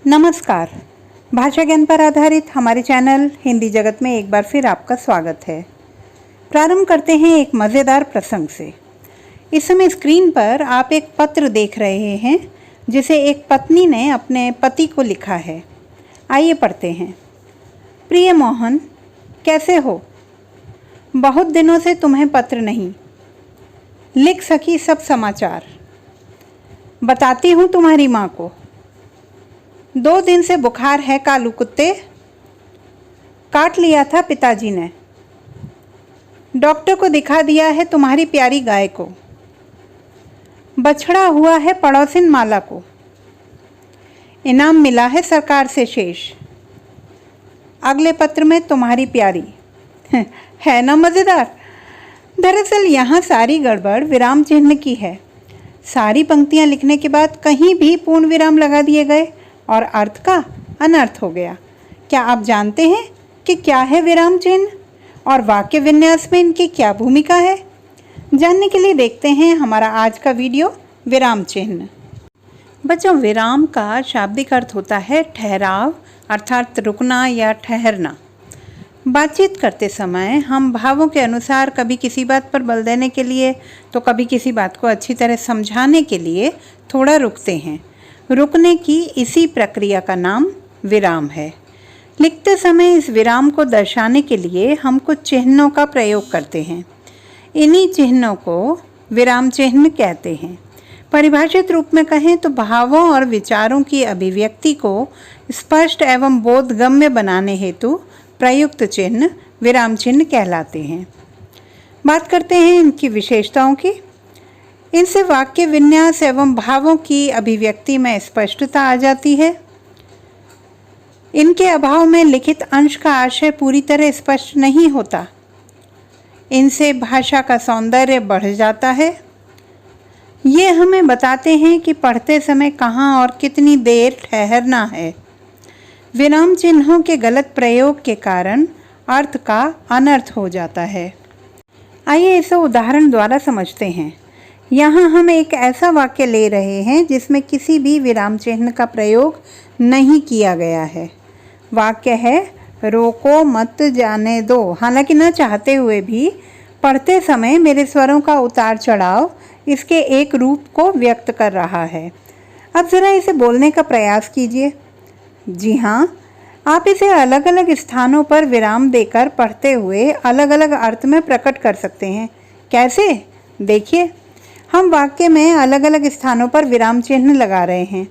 नमस्कार। भाषा ज्ञान पर आधारित हमारे चैनल हिंदी जगत में एक बार फिर आपका स्वागत है। प्रारंभ करते हैं एक मज़ेदार प्रसंग से। इस समय स्क्रीन पर आप एक पत्र देख रहे हैं जिसे एक पत्नी ने अपने पति को लिखा है। आइए पढ़ते हैं। प्रिय मोहन, कैसे हो? बहुत दिनों से तुम्हें पत्र नहीं लिख सकी सब समाचार। बताती हूँ तुम्हारी माँ को। 2 दिन से बुखार है कालू कुत्ते। काट लिया था पिताजी ने। डॉक्टर को दिखा दिया है तुम्हारी प्यारी गाय को। बछड़ा हुआ है पड़ोसिन माला को। इनाम मिला है सरकार से शेष। अगले पत्र में तुम्हारी प्यारी। है ना मज़ेदार? दरअसल यहाँ सारी गड़बड़ विराम चिन्ह की है। सारी पंक्तियाँ लिखने के बाद कहीं भी पूर्ण विराम लगा दिए गए और अर्थ का अनर्थ हो गया। क्या आप जानते हैं कि क्या है विराम चिन्ह और वाक्य विन्यास में इनकी क्या भूमिका है? जानने के लिए देखते हैं हमारा आज का वीडियो विराम चिन्ह। बच्चों, विराम का शाब्दिक अर्थ होता है ठहराव, अर्थात रुकना या ठहरना। बातचीत करते समय हम भावों के अनुसार कभी किसी बात पर बल देने के लिए तो कभी किसी बात को अच्छी तरह समझाने के लिए थोड़ा रुकते हैं। रुकने की इसी प्रक्रिया का नाम विराम है। लिखते समय इस विराम को दर्शाने के लिए हम कुछ चिन्हों का प्रयोग करते हैं। इन्हीं चिन्हों को विराम चिन्ह कहते हैं। परिभाषित रूप में कहें तो भावों और विचारों की अभिव्यक्ति को स्पष्ट एवं बोधगम्य बनाने हेतु प्रयुक्त चिन्ह विराम चिन्ह कहलाते हैं। बात करते हैं इनकी विशेषताओं की। इनसे वाक्य विन्यास एवं भावों की अभिव्यक्ति में स्पष्टता आ जाती है। इनके अभाव में लिखित अंश का आशय पूरी तरह स्पष्ट नहीं होता। इनसे भाषा का सौंदर्य बढ़ जाता है। ये हमें बताते हैं कि पढ़ते समय कहाँ और कितनी देर ठहरना है। विराम चिन्हों के गलत प्रयोग के कारण अर्थ का अनर्थ हो जाता है। आइए इसे उदाहरण द्वारा समझते हैं। यहाँ हम एक ऐसा वाक्य ले रहे हैं जिसमें किसी भी विराम चिन्ह का प्रयोग नहीं किया गया है। वाक्य है, रोको मत जाने दो। हालांकि न चाहते हुए भी पढ़ते समय मेरे स्वरों का उतार चढ़ाव इसके एक रूप को व्यक्त कर रहा है। अब ज़रा इसे बोलने का प्रयास कीजिए। जी हाँ, आप इसे अलग अलग स्थानों पर विराम देकर पढ़ते हुए अलग अलग अर्थ में प्रकट कर सकते हैं। कैसे? देखिए, हम वाक्य में अलग अलग स्थानों पर विराम चिन्ह लगा रहे हैं।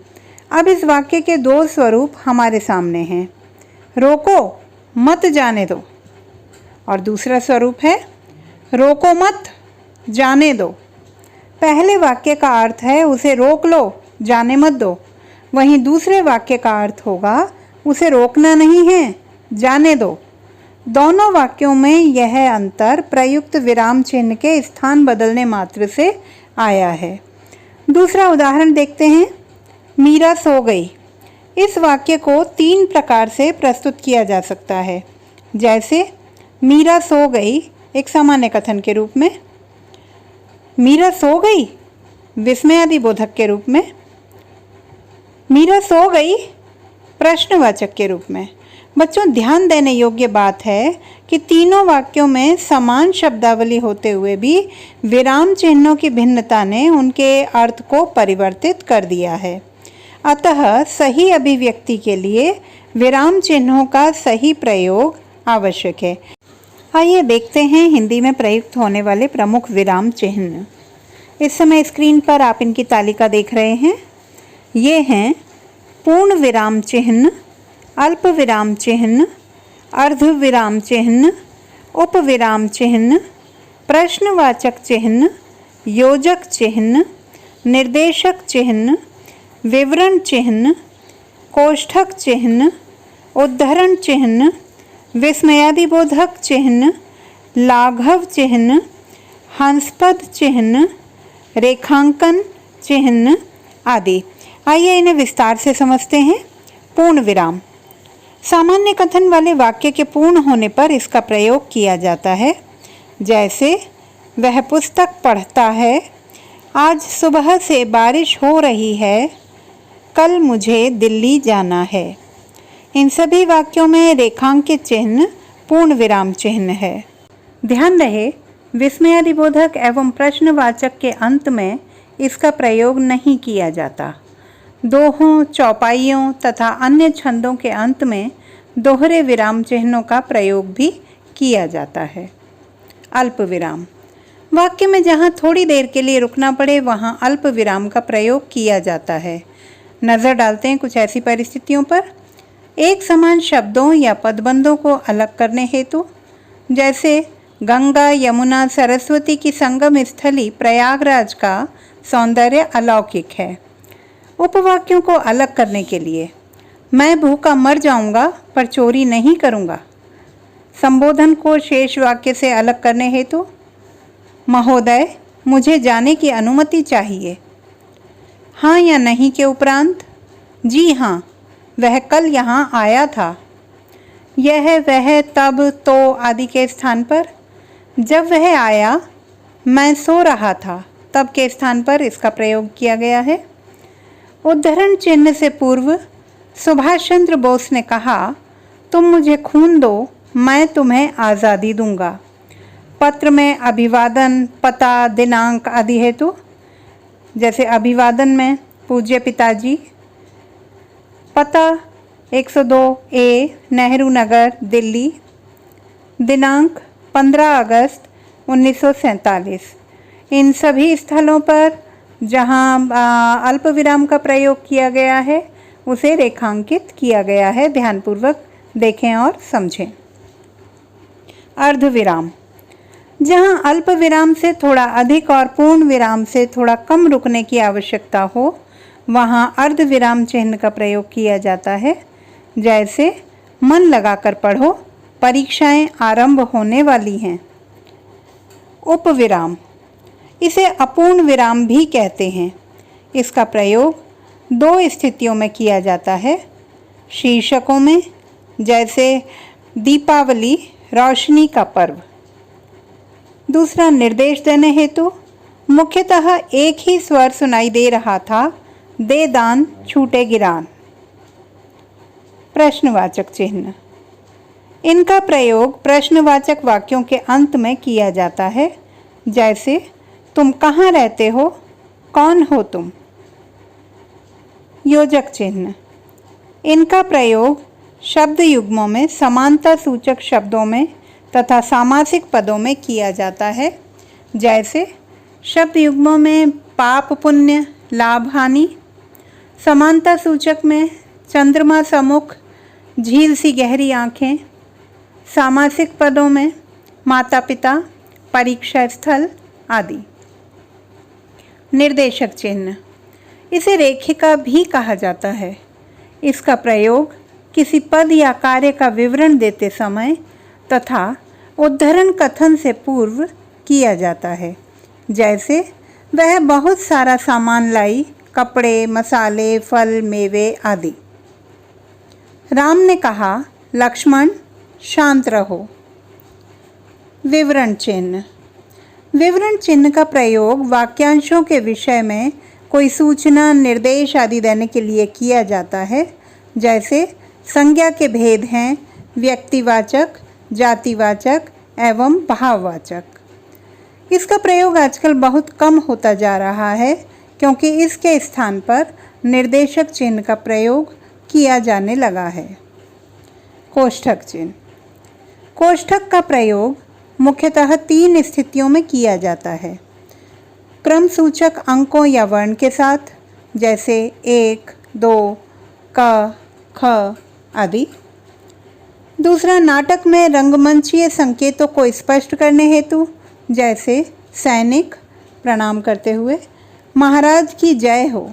अब इस वाक्य के 2 स्वरूप हमारे सामने हैं। रोको मत जाने दो और दूसरा स्वरूप है रोको मत जाने दो। पहले वाक्य का अर्थ है उसे रोक लो, जाने मत दो। वहीं दूसरे वाक्य का अर्थ होगा उसे रोकना नहीं है, जाने दो। दोनों वाक्यों में यह अंतर प्रयुक्त विराम चिन्ह के स्थान बदलने मात्र से आया है। दूसरा उदाहरण देखते हैं। मीरा सो गई। इस वाक्य को 3 प्रकार से प्रस्तुत किया जा सकता है। जैसे मीरा सो गई एक सामान्य कथन के रूप में, मीरा सो गई विस्मयादि बोधक के रूप में, मीरा सो गई प्रश्नवाचक के रूप में। बच्चों, ध्यान देने योग्य बात है कि तीनों वाक्यों में समान शब्दावली होते हुए भी विराम चिन्हों की भिन्नता ने उनके अर्थ को परिवर्तित कर दिया है। अतः सही अभिव्यक्ति के लिए विराम चिन्हों का सही प्रयोग आवश्यक है। आइए देखते हैं हिंदी में प्रयुक्त होने वाले प्रमुख विराम चिन्ह। इस समय स्क्रीन पर आप इनकी तालिका देख रहे हैं। ये हैं पूर्ण विराम चिन्ह, अल्प विराम चिन्ह, अर्ध विराम चिन्ह, उप विराम चिन्ह, प्रश्नवाचक चिन्ह, योजक चिन्ह, निर्देशक चिन्ह, विवरण चिन्ह, कोष्ठक चिन्ह, उद्धरण चिन्ह, विस्मयादिबोधक चिन्ह, लाघव चिन्ह, हंसपद चिन्ह, रेखांकन चिन्ह आदि। आइए इन्हें विस्तार से समझते हैं। पूर्ण विराम सामान्य कथन वाले वाक्य के पूर्ण होने पर इसका प्रयोग किया जाता है। जैसे वह पुस्तक पढ़ता है, आज सुबह से बारिश हो रही है, कल मुझे दिल्ली जाना है। इन सभी वाक्यों में रेखांकित चिन्ह पूर्ण विराम चिन्ह है। ध्यान रहे, विस्मयादिबोधक एवं प्रश्नवाचक के अंत में इसका प्रयोग नहीं किया जाता। दोहों, चौपाइयों तथा अन्य छंदों के अंत में दोहरे विराम चिन्हों का प्रयोग भी किया जाता है। अल्प विराम, वाक्य में जहाँ थोड़ी देर के लिए रुकना पड़े वहाँ अल्प विराम का प्रयोग किया जाता है। नज़र डालते हैं कुछ ऐसी परिस्थितियों पर। एक समान शब्दों या पदबंधों को अलग करने हेतु, जैसे गंगा, यमुना, सरस्वती की संगम स्थली प्रयागराज का सौंदर्य अलौकिक है। उपवाक्यों को अलग करने के लिए, मैं भूखा मर जाऊंगा पर चोरी नहीं करूंगा। संबोधन को शेष वाक्य से अलग करने हेतु, महोदय मुझे जाने की अनुमति चाहिए। हाँ या नहीं के उपरांत, जी हाँ वह कल यहाँ आया था। यह, वह, तब, तो आदि के स्थान पर जब वह आया मैं सो रहा था तब के स्थान पर इसका प्रयोग किया गया है। उद्धरण चिन्ह से पूर्व सुभाष चंद्र बोस ने कहा, तुम मुझे खून दो मैं तुम्हें आज़ादी दूंगा। पत्र में अभिवादन, पता, दिनांक आदि हेतु, जैसे अभिवादन में पूज्य पिताजी, पता 102 ए नेहरू नगर दिल्ली, दिनांक 15 अगस्त 1947। इन सभी स्थलों पर जहां अल्प विराम का प्रयोग किया गया है उसे रेखांकित किया गया है। ध्यानपूर्वक देखें और समझें। अर्ध विराम, जहां अल्प विराम से थोड़ा अधिक और पूर्ण विराम से थोड़ा कम रुकने की आवश्यकता हो वहां अर्ध विराम चिन्ह का प्रयोग किया जाता है। जैसे मन लगाकर पढ़ो, परीक्षाएं आरंभ होने वाली हैं। उपविराम, इसे अपूर्ण विराम भी कहते हैं। इसका प्रयोग दो स्थितियों में किया जाता है। शीर्षकों में, जैसे दीपावली रोशनी का पर्व। दूसरा, निर्देश देने हेतु, मुख्यतः एक ही स्वर सुनाई दे रहा था, दे दान छूटे गिरान। प्रश्नवाचक चिन्ह, इनका प्रयोग प्रश्नवाचक वाक्यों के अंत में किया जाता है। जैसे तुम कहाँ रहते हो, कौन हो तुम। योजक चिन्ह, इनका प्रयोग शब्द युग्मों में, समानता सूचक शब्दों में तथा सामासिक पदों में किया जाता है। जैसे शब्द युग्मों में पाप पुण्य, लाभ हानि, समानता सूचक में चंद्रमा सा मुख, झील सी गहरी आँखें, सामासिक पदों में माता पिता, परीक्षा स्थल आदि। निर्देशक चिन्ह, इसे रेखिका भी कहा जाता है। इसका प्रयोग किसी पद या कार्य का विवरण देते समय तथा उद्धरण कथन से पूर्व किया जाता है। जैसे वह बहुत सारा सामान लाई, कपड़े, मसाले, फल, मेवे आदि। राम ने कहा, लक्ष्मण शांत रहो। विवरण चिन्ह, विवरण चिन्ह का प्रयोग वाक्यांशों के विषय में कोई सूचना, निर्देश आदि देने के लिए किया जाता है। जैसे संज्ञा के भेद हैं व्यक्तिवाचक, जातिवाचक एवं भाववाचक। इसका प्रयोग आजकल बहुत कम होता जा रहा है क्योंकि इसके स्थान पर निर्देशक चिन्ह का प्रयोग किया जाने लगा है। कोष्ठक चिन्ह, कोष्ठक का प्रयोग मुख्यतः 3 स्थितियों में किया जाता है। क्रम सूचक अंकों या वर्ण के साथ, जैसे 1, 2, क, ख आदि। दूसरा, नाटक में रंगमंचीय संकेतों को स्पष्ट करने हेतु, जैसे सैनिक प्रणाम करते हुए महाराज की जय हो।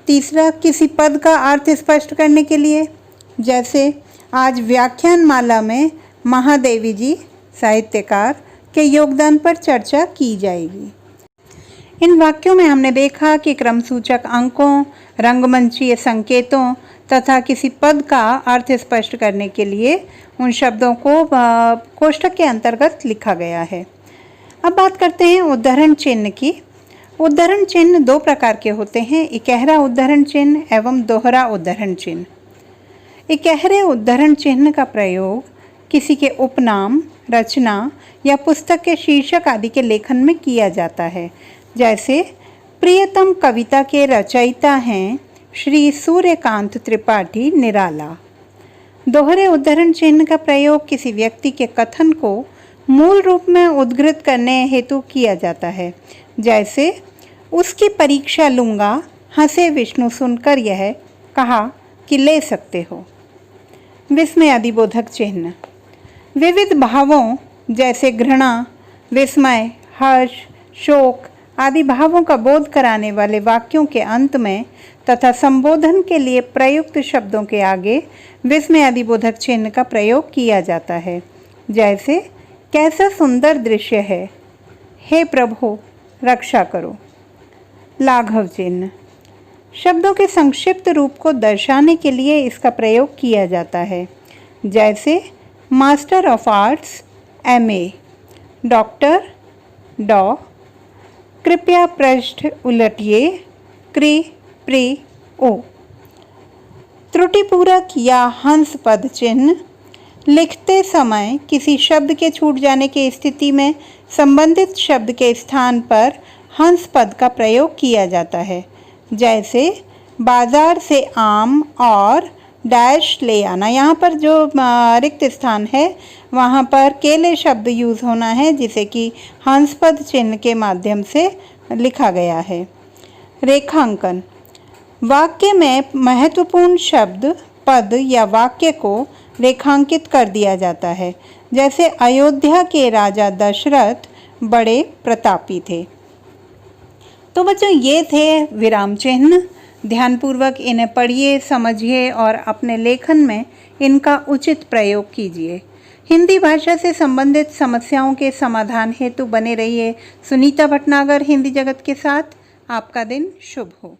तीसरा, किसी पद का अर्थ स्पष्ट करने के लिए, जैसे आज व्याख्यान माला में महादेवी जी साहित्यकार के योगदान पर चर्चा की जाएगी। इन वाक्यों में हमने देखा कि क्रमसूचक अंकों, रंगमंचीय संकेतों तथा किसी पद का अर्थ स्पष्ट करने के लिए उन शब्दों को कोष्ठक के अंतर्गत लिखा गया है। अब बात करते हैं उद्धरण चिन्ह की। उद्धरण चिन्ह दो प्रकार के होते हैं, इकहरा उद्धरण चिन्ह एवं दोहरा उद्धरण चिन्ह। इकहरे उद्धरण चिन्ह का प्रयोग किसी के उपनाम, रचना या पुस्तक के शीर्षक आदि के लेखन में किया जाता है। जैसे प्रियतम कविता के रचयिता हैं श्री सूर्यकांत त्रिपाठी निराला। दोहरे उद्धरण चिन्ह का प्रयोग किसी व्यक्ति के कथन को मूल रूप में उद्धृत करने हेतु किया जाता है। जैसे उसकी परीक्षा लूँगा, हंसे विष्णु सुनकर यह कहा कि ले सकते हो। विस्मय अधिबोधक चिन्ह विविध भावों जैसे घृणा, विस्मय, हर्ष, शोक आदि भावों का बोध कराने वाले वाक्यों के अंत में तथा संबोधन के लिए प्रयुक्त शब्दों के आगे विस्मय अधिबोधक चिन्ह का प्रयोग किया जाता है। जैसे कैसा सुंदर दृश्य है, हे प्रभु रक्षा करो। लाघव चिन्ह शब्दों के संक्षिप्त रूप को दर्शाने के लिए इसका प्रयोग किया जाता है। जैसे master of arts MA, doctor डॉ, कृपया पृष्ठ उलटिए क्री प्री ओ। त्रुटिपूरक या हंस पद चिन्ह लिखते समय किसी शब्द के छूट जाने की स्थिति में संबंधित शब्द के स्थान पर हंस पद का प्रयोग किया जाता है। जैसे बाजार से आम और डैश ले आना, यहाँ पर जो रिक्त स्थान है वहाँ पर केले शब्द यूज़ होना है जिसे कि हंस पद चिन्ह के माध्यम से लिखा गया है। रेखांकन वाक्य में महत्वपूर्ण शब्द, पद या वाक्य को रेखांकित कर दिया जाता है। जैसे अयोध्या के राजा दशरथ बड़े प्रतापी थे। तो बच्चों ये थे विराम चिन्ह। ध्यानपूर्वक इन्हें पढ़िए, समझिए और अपने लेखन में इनका उचित प्रयोग कीजिए। हिंदी भाषा से संबंधित समस्याओं के समाधान हेतु बने रहिए सुनीता भटनागर हिंदी जगत के साथ। आपका दिन शुभ हो।